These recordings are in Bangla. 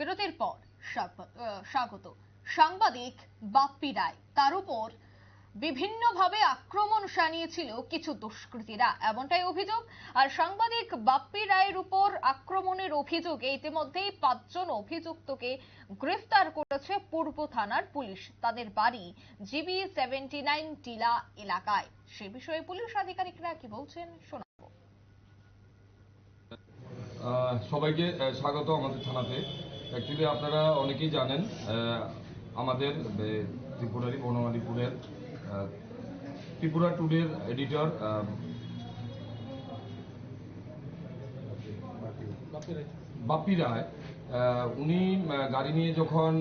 বিরতির পর স্বাগত। সাংবাদিক বাপ্পি রায়, তার উপর বিভিন্নভাবে আক্রমণ শানিয়েছিল কিছু দুষ্কৃতীরা, এমনটাই অভিযোগ। আর সাংবাদিক বাপ্পি রায়ের উপর আক্রমণের অভিযোগে ইতিমধ্যেই 5 জন অভিযুক্তকে গ্রেফতার করেছে পূর্ব থানার পুলিশ। তাদের বাড়ি জিবি 79 টিলা এলাকায়। সে বিষয়ে পুলিশ আধিকারিকরা কি বলছেন শোনাবো। সবাইকে স্বাগত আমাদের থানাতে। অ্যাকচুয়ালি আপনারা অনেকেই জানেন আমাদের ত্রিপুরারই বনমালীপুরের ত্রিপুরা টুডের এডিটর বাপ্পি রায়, উনি গাড়ি নিয়ে যখন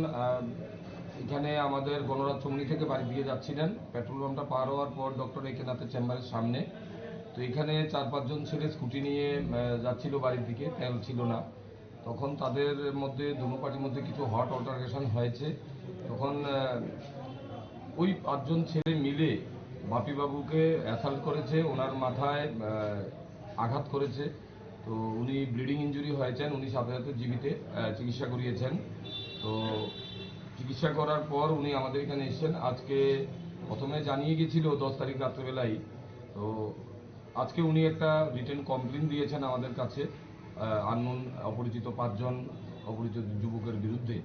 এখানে আমাদের গণরাজ চমনি থেকে বাড়ি দিয়ে যাচ্ছিলেন, পেট্রোল পাম্পটা পার হওয়ার পর ডক্টর একেনাথের চেম্বারের সামনে, তো এখানে 4-5 জন ছেলে স্কুটি নিয়ে যাচ্ছিল বাড়ির দিকে, তেল ছিল না। তখন তাদের মধ্যে দুনো পার্টির মধ্যে কিছু হট অল্টারনেশন হয়েছে। তখন ওই 5 জন ছেলে মিলে বাপিবাবুকে অ্যাসাল্ট করেছে, ওনার মাথায় আঘাত করেছে। তো উনি ব্লিডিং ইঞ্জুরি হয়েছেন, উনি সাথে সাথে জিবিতে চিকিৎসা করিয়েছেন। তো চিকিৎসা করার পর উনি আমাদের এখানে এসেছেন। আজকে প্রথমে জানিয়ে গেছিল 10 তারিখ রাত্রেবেলায়। তো আজকে উনি একটা রিটেন কমপ্লেন দিয়েছেন আমাদের কাছে আননোন অপরিচিত 5 জন অপরিচিত যুবকের বিরুদ্ধে,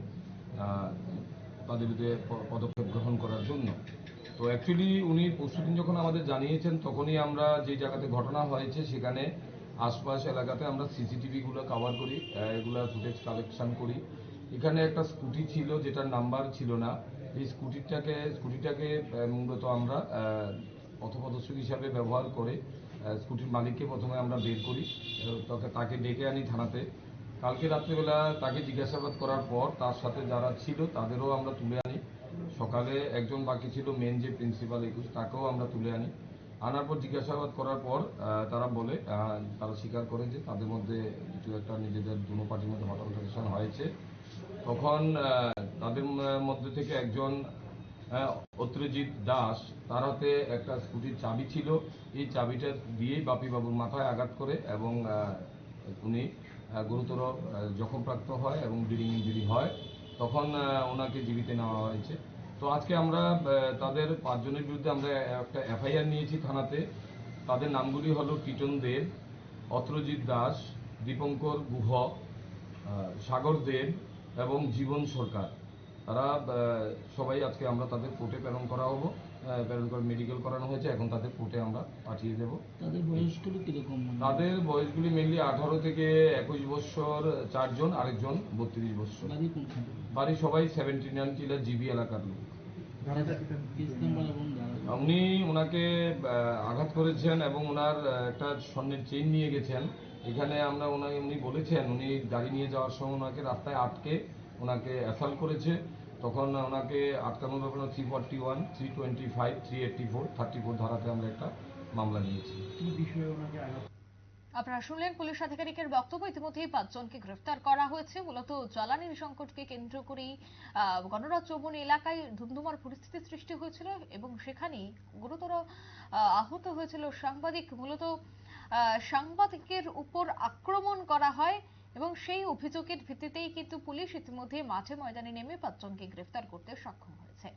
তাদের বিরুদ্ধে পদক্ষেপ গ্রহণ করার জন্য। তো অ্যাকচুয়ালি উনি পরশুদিন যখন আমাদের জানিয়েছেন, তখনই আমরা যে জায়গাতে ঘটনা হয়েছে সেখানে আশপাশ এলাকাতে আমরা সিসিটিভিগুলো কভার করি, এগুলো ফুটেজ কালেকশন করি। এখানে একটা স্কুটি ছিল যেটার নাম্বার ছিল না। এই স্কুটিটাকে মূলত আমরা পথপ্রদর্শক হিসাবে ব্যবহার করে স্কুটির মালিককে প্রথমে আমরা বের করি, তাকে ডেকে আনি থানাতে। কালকে রাত্রেবেলা তাকে জিজ্ঞাসাবাদ করার পর তার সাথে যারা ছিল তাদেরও আমরা তুলে আনি। সকালে একজন বাকি ছিল, মেন যে প্রিন্সিপাল 21, তাকেও আমরা তুলে আনি। আনার পর জিজ্ঞাসাবাদ করার পর তারা বলে, তারা স্বীকার করে যে তাদের মধ্যে কিছু একটা নিজেদের দুনো পার্টির মধ্যে হটঅল্টারেশন হয়েছে। তখন তাদের মধ্যে থেকে একজন অত্রজিৎ দাস, তার হাতে একটা স্কুটির চাবি ছিল। এই চাবিটা দিয়েই বাপিবাবুর মাথায় আঘাত করে এবং উনি গুরুতর জখমপ্রাপ্ত হয় এবং ব্লিডিং ইঞ্জুরি হয়। তখন ওনাকে জীবিতে নেওয়া হয়েছে। তো আজকে আমরা তাদের 5 জনের বিরুদ্ধে আমরা একটা এফআইআর নিয়েছি থানাতে। তাদের নামগুলি হলো টিটন দেব, অত্রজিৎ দাস, দীপঙ্কর গুহ, সাগর দেব এবং জীবন সরকার। তারা সবাই আজকে আমরা তাদের কোর্টে প্রেরণ করা হবো, প্রেরণ করে মেডিকেল করানো হয়েছে। এখন তাদের কোর্টে আমরা পাঠিয়ে দেব। তাদের বয়সগুলো কিরকম? তাদের বয়সগুলি মেনলি 18 থেকে 21 বছর 4 জন, আরেকজন 32 বছর। বাড়ি সবাই 79 টিলা জিবি এলাকার লোক। উনি ওনাকে আঘাত করেছেন এবং ওনার একটা স্বর্ণের চেইন নিয়ে গেছেন। এখানে আমরা উনি বলেছেন উনি গাড়ি নিয়ে যাওয়ার সময় ওনাকে রাস্তায় আটকে ওনাকে অ্যাসাল্ট করেছে। তখন ওনাকে আটকানোর ব্যাপারে 341, 325, 384, 34 ধারাতে আমরা একটা মামলা নিয়েছি। কি বিষয়ে ওনাকে আঘাত? আপনারা শুনলেন পুলিশ আধিকারিকের বক্তব্য। ইতিমধ্যেই 5 জনকে গ্রেফতার করা হয়েছে। মূলত জ্বালানির সংকটকে কেন্দ্র করেই গণরাজ চৌবনী এলাকায় ধুমধুমার পরিস্থিতি সৃষ্টি হয়েছিল এবং সেখানেই গুরুতর আহত হয়েছিল সাংবাদিক। মূলত সাংবাদিকের উপর আক্রমণ করা হয় এবং সেই অভিযোগের ভিত্তিতেই কিন্তু পুলিশ ইতিমধ্যে মাঠে ময়দানে নেমে 5 জনকে গ্রেফতার করতে সক্ষম হয়েছে।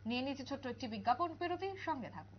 নিয়ে নিচ্ছে ছোট্ট একটি বিজ্ঞাপন বিরতি, সঙ্গে থাকুন।